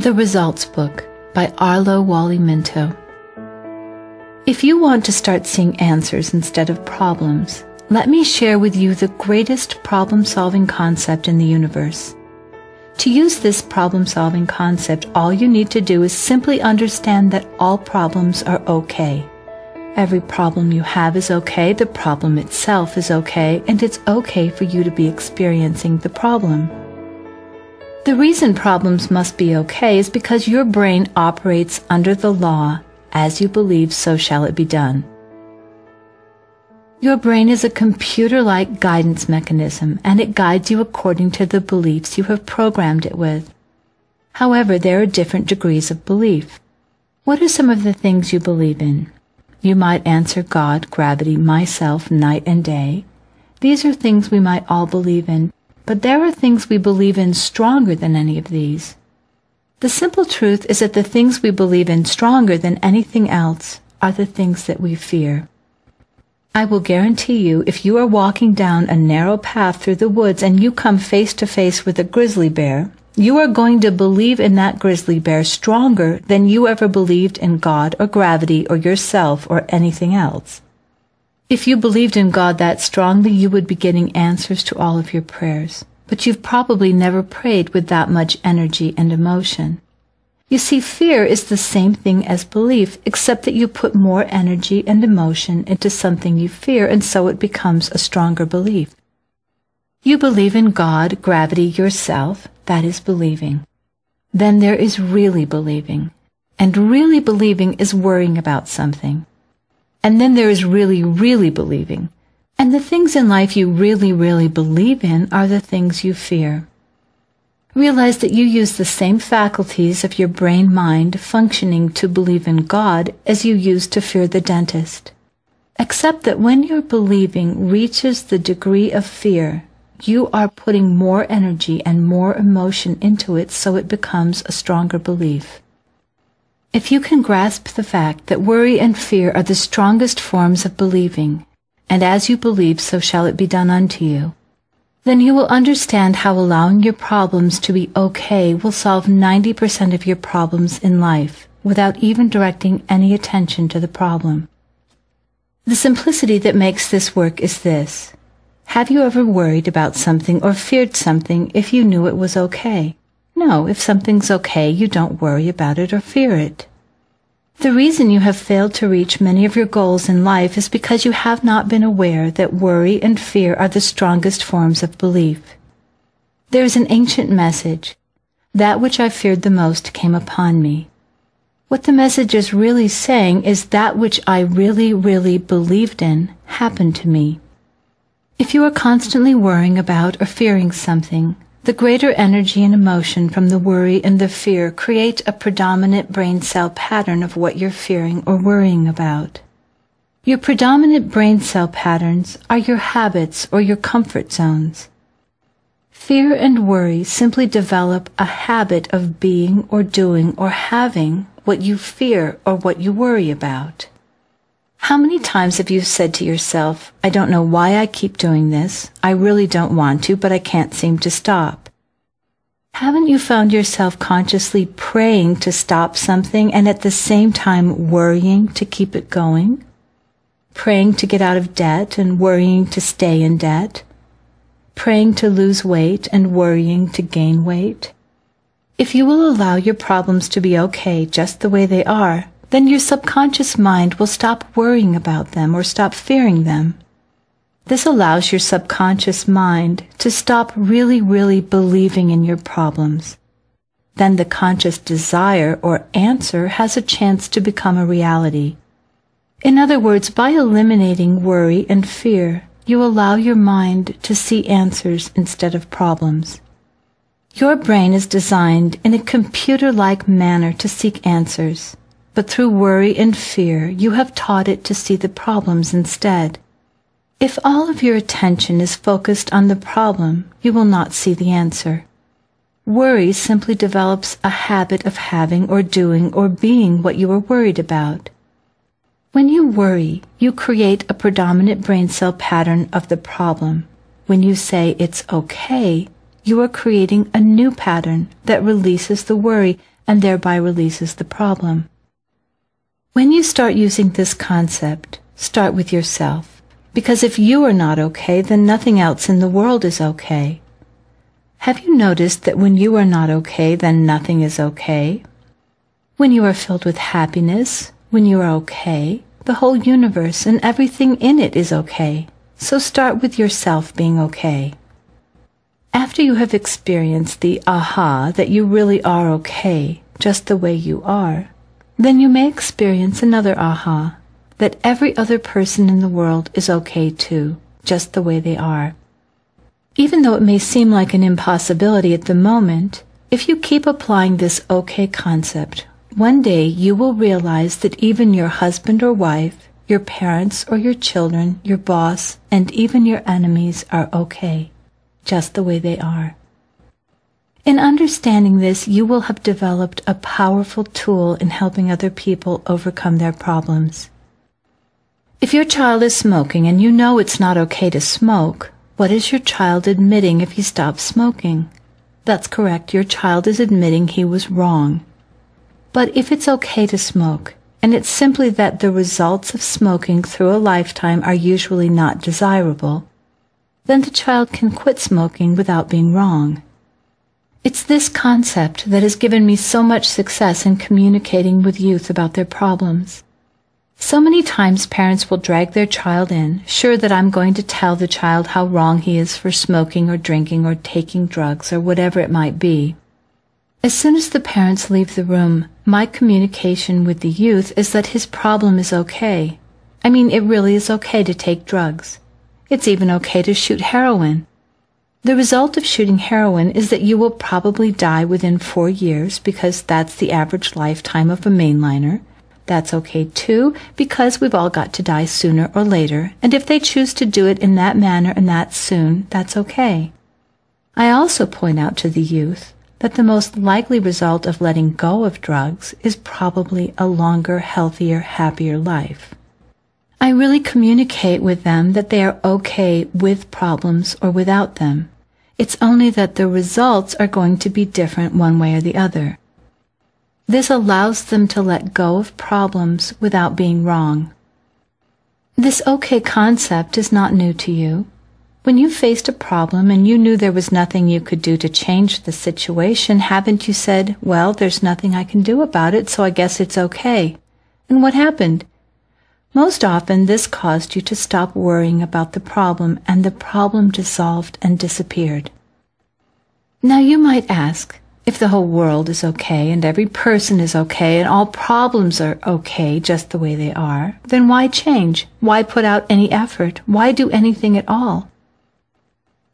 The Results Book by Arlo Wally-Minto. If you want to start seeing answers instead of problems, let me share with you the greatest problem-solving concept in the universe. To use this problem-solving concept, all you need to do is simply understand that all problems are okay. Every problem you have is okay, the problem itself is okay, and it's okay for you to be experiencing the problem. The reason problems must be okay is because your brain operates under the law, as you believe, so shall it be done. Your brain is a computer-like guidance mechanism, and it guides you according to the beliefs you have programmed it with. However, there are different degrees of belief. What are some of the things you believe in? You might answer God, gravity, myself, night and day. These are things we might all believe in, but there are things we believe in stronger than any of these. The simple truth is that the things we believe in stronger than anything else are the things that we fear. I will guarantee you, if you are walking down a narrow path through the woods and you come face to face with a grizzly bear, you are going to believe in that grizzly bear stronger than you ever believed in God or gravity or yourself or anything else. If you believed in God that strongly, you would be getting answers to all of your prayers, but you've probably never prayed with that much energy and emotion. You see, fear is the same thing as belief, except that you put more energy and emotion into something you fear, and so it becomes a stronger belief. You believe in God, gravity, yourself. That is believing. Then there is really believing. And really believing is worrying about something. And then there is really, really believing. And the things in life you really, really believe in are the things you fear. Realize that you use the same faculties of your brain-mind functioning to believe in God as you use to fear the dentist. Except that when your believing reaches the degree of fear, you are putting more energy and more emotion into it, so it becomes a stronger belief. If you can grasp the fact that worry and fear are the strongest forms of believing, and as you believe, so shall it be done unto you, then you will understand how allowing your problems to be okay will solve 90% of your problems in life without even directing any attention to the problem. The simplicity that makes this work is this. Have you ever worried about something or feared something if you knew it was okay? No, if something's okay, you don't worry about it or fear it. The reason you have failed to reach many of your goals in life is because you have not been aware that worry and fear are the strongest forms of belief. There is an ancient message. That which I feared the most came upon me. What the message is really saying is that which I really, really believed in happened to me. If you are constantly worrying about or fearing something, the greater energy and emotion from the worry and the fear create a predominant brain cell pattern of what you're fearing or worrying about. Your predominant brain cell patterns are your habits or your comfort zones. Fear and worry simply develop a habit of being or doing or having what you fear or what you worry about. How many times have you said to yourself, I don't know why I keep doing this, I really don't want to, but I can't seem to stop? Haven't you found yourself consciously praying to stop something and at the same time worrying to keep it going? Praying to get out of debt and worrying to stay in debt? Praying to lose weight and worrying to gain weight? If you will allow your problems to be okay just the way they are, then your subconscious mind will stop worrying about them or stop fearing them. This allows your subconscious mind to stop really, really believing in your problems. Then the conscious desire or answer has a chance to become a reality. In other words, by eliminating worry and fear, you allow your mind to see answers instead of problems. Your brain is designed in a computer-like manner to seek answers. But through worry and fear, you have taught it to see the problems instead. If all of your attention is focused on the problem, you will not see the answer. Worry simply develops a habit of having or doing or being what you are worried about. When you worry, you create a predominant brain cell pattern of the problem. When you say it's okay, you are creating a new pattern that releases the worry and thereby releases the problem. When you start using this concept, start with yourself, because if you are not okay, then nothing else in the world is okay. Have you noticed that when you are not okay, then nothing is okay? When you are filled with happiness, when you are okay, the whole universe and everything in it is okay. So start with yourself being okay. After you have experienced the aha that you really are okay, just the way you are, then you may experience another aha, that every other person in the world is okay too, just the way they are. Even though it may seem like an impossibility at the moment, if you keep applying this okay concept, one day you will realize that even your husband or wife, your parents or your children, your boss, and even your enemies are okay, just the way they are. In understanding this, you will have developed a powerful tool in helping other people overcome their problems. If your child is smoking and you know it's not okay to smoke, what is your child admitting if he stops smoking? That's correct, your child is admitting he was wrong. But if it's okay to smoke, and it's simply that the results of smoking through a lifetime are usually not desirable, then the child can quit smoking without being wrong. It's this concept that has given me so much success in communicating with youth about their problems. So many times parents will drag their child in, sure that I'm going to tell the child how wrong he is for smoking or drinking or taking drugs or whatever it might be. As soon as the parents leave the room, my communication with the youth is that his problem is okay. I mean, it really is okay to take drugs. It's even okay to shoot heroin. The result of shooting heroin is that you will probably die within 4 years because that's the average lifetime of a mainliner. That's okay too, because we've all got to die sooner or later, and if they choose to do it in that manner and that soon, that's okay. I also point out to the youth that the most likely result of letting go of drugs is probably a longer, healthier, happier life. I really communicate with them that they are okay with problems or without them. It's only that the results are going to be different one way or the other. This allows them to let go of problems without being wrong. This okay concept is not new to you. When you faced a problem and you knew there was nothing you could do to change the situation, haven't you said, well, there's nothing I can do about it, so I guess it's okay? And what happened? Most often this caused you to stop worrying about the problem, and the problem dissolved and disappeared. Now you might ask, if the whole world is okay and every person is okay and all problems are okay just the way they are, then why change? Why put out any effort? Why do anything at all?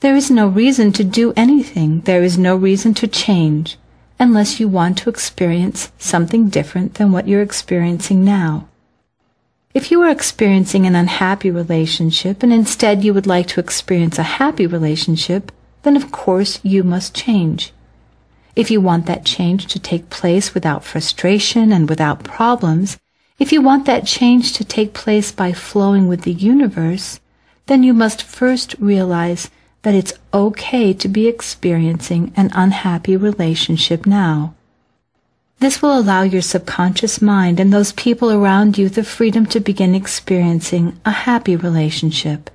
There is no reason to do anything. There is no reason to change unless you want to experience something different than what you're experiencing now. If you are experiencing an unhappy relationship and instead you would like to experience a happy relationship, then of course you must change. If you want that change to take place without frustration and without problems, if you want that change to take place by flowing with the universe, then you must first realize that it's okay to be experiencing an unhappy relationship now. This will allow your subconscious mind and those people around you the freedom to begin experiencing a happy relationship.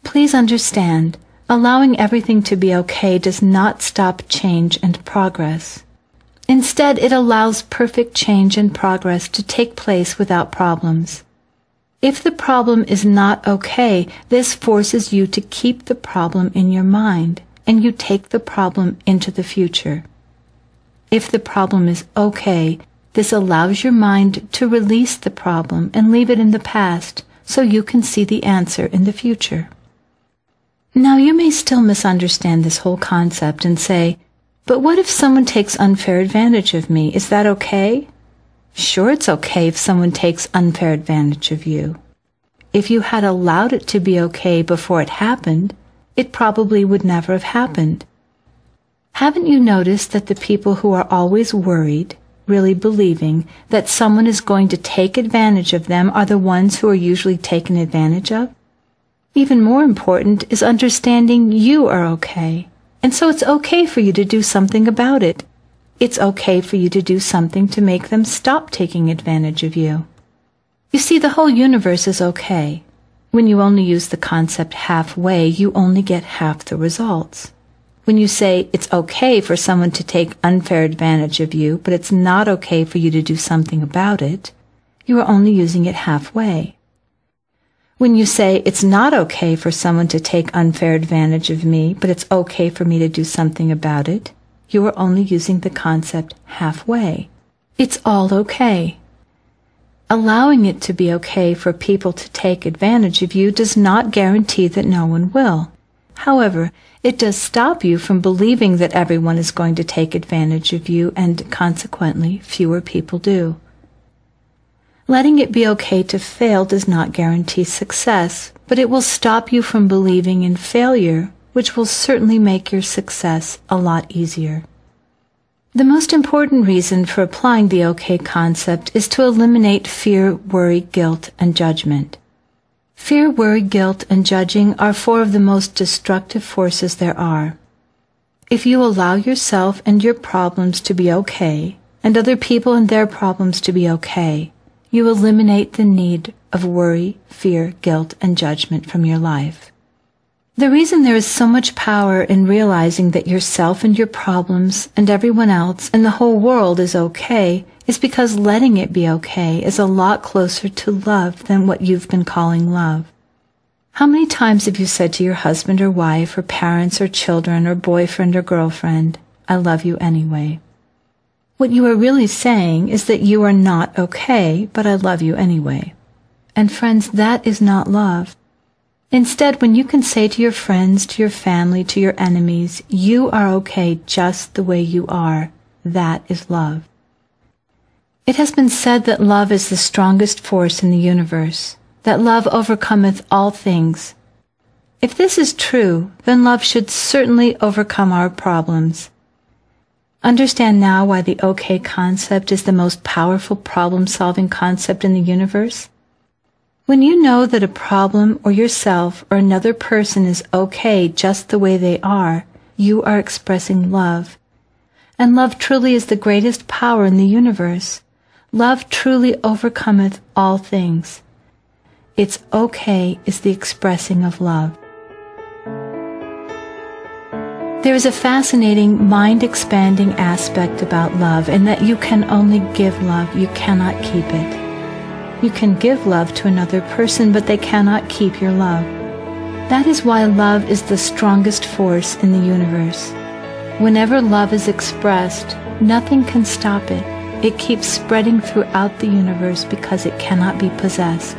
Please understand, allowing everything to be okay does not stop change and progress. Instead, it allows perfect change and progress to take place without problems. If the problem is not okay, this forces you to keep the problem in your mind, and you take the problem into the future. If the problem is okay, this allows your mind to release the problem and leave it in the past so you can see the answer in the future. Now you may still misunderstand this whole concept and say, but what if someone takes unfair advantage of me? Is that okay? Sure, it's okay if someone takes unfair advantage of you. If you had allowed it to be okay before it happened, it probably would never have happened. Haven't you noticed that the people who are always worried, really believing that someone is going to take advantage of them are the ones who are usually taken advantage of? Even more important is understanding you are okay, and so it's okay for you to do something about it. it's okay for you to do something to make them stop taking advantage of you. You see, the whole universe is okay. When you only use the concept halfway, you only get half the results. When you say it's okay for someone to take unfair advantage of you, but it's not okay for you to do something about it, you are only using it halfway. When you say it's not okay for someone to take unfair advantage of me, but it's okay for me to do something about it, you are only using the concept halfway. It's all okay. Allowing it to be okay for people to take advantage of you does not guarantee that no one will. However, it does stop you from believing that everyone is going to take advantage of you, and consequently, fewer people do. Letting it be okay to fail does not guarantee success, but it will stop you from believing in failure, which will certainly make your success a lot easier. The most important reason for applying the okay concept is to eliminate fear, worry, guilt, and judgment. Fear, worry, guilt, and judging are four of the most destructive forces there are. If you allow yourself and your problems to be okay, and other people and their problems to be okay, you eliminate the need of worry, fear, guilt, and judgment from your life. The reason there is so much power in realizing that yourself and your problems and everyone else and the whole world is okay is because letting it be okay is a lot closer to love than what you've been calling love. How many times have you said to your husband or wife or parents or children or boyfriend or girlfriend, "I love you anyway"? What you are really saying is that you are not okay, but I love you anyway. And friends, that is not love. Instead, when you can say to your friends, to your family, to your enemies, you are okay just the way you are, that is love. It has been said that love is the strongest force in the universe, that love overcometh all things. If this is true, then love should certainly overcome our problems. Understand now why the okay concept is the most powerful problem-solving concept in the universe? When you know that a problem or yourself or another person is okay just the way they are, you are expressing love. And love truly is the greatest power in the universe. Love truly overcometh all things. It's okay is the expressing of love. There is a fascinating, mind-expanding aspect about love in that you can only give love, you cannot keep it. You can give love to another person, but they cannot keep your love. That is why love is the strongest force in the universe. Whenever love is expressed, nothing can stop it. It keeps spreading throughout the universe because it cannot be possessed.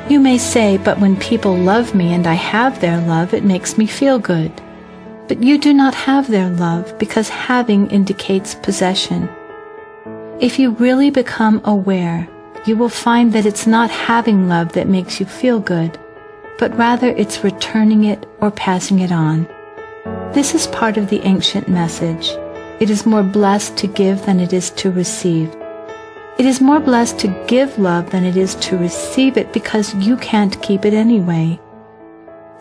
You may say, but when people love me and I have their love, it makes me feel good. But you do not have their love because having indicates possession. If you really become aware, you will find that it's not having love that makes you feel good, but rather it's returning it or passing it on. This is part of the ancient message. It is more blessed to give than it is to receive. It is more blessed to give love than it is to receive it because you can't keep it anyway.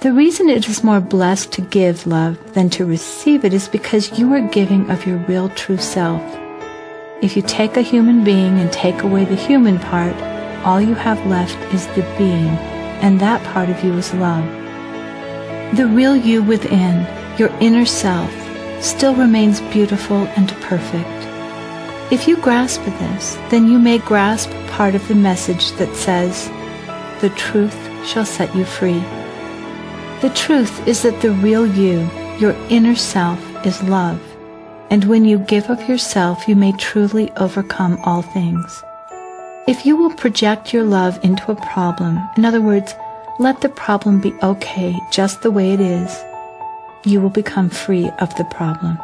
The reason it is more blessed to give love than to receive it is because you are giving of your real true self. If you take a human being and take away the human part, all you have left is the being, and that part of you is love. The real you within, your inner self, still remains beautiful and perfect. If you grasp this, then you may grasp part of the message that says, "The truth shall set you free." The truth is that the real you, your inner self, is love. And when you give of yourself, you may truly overcome all things. If you will project your love into a problem, in other words, let the problem be okay just the way it is, you will become free of the problem.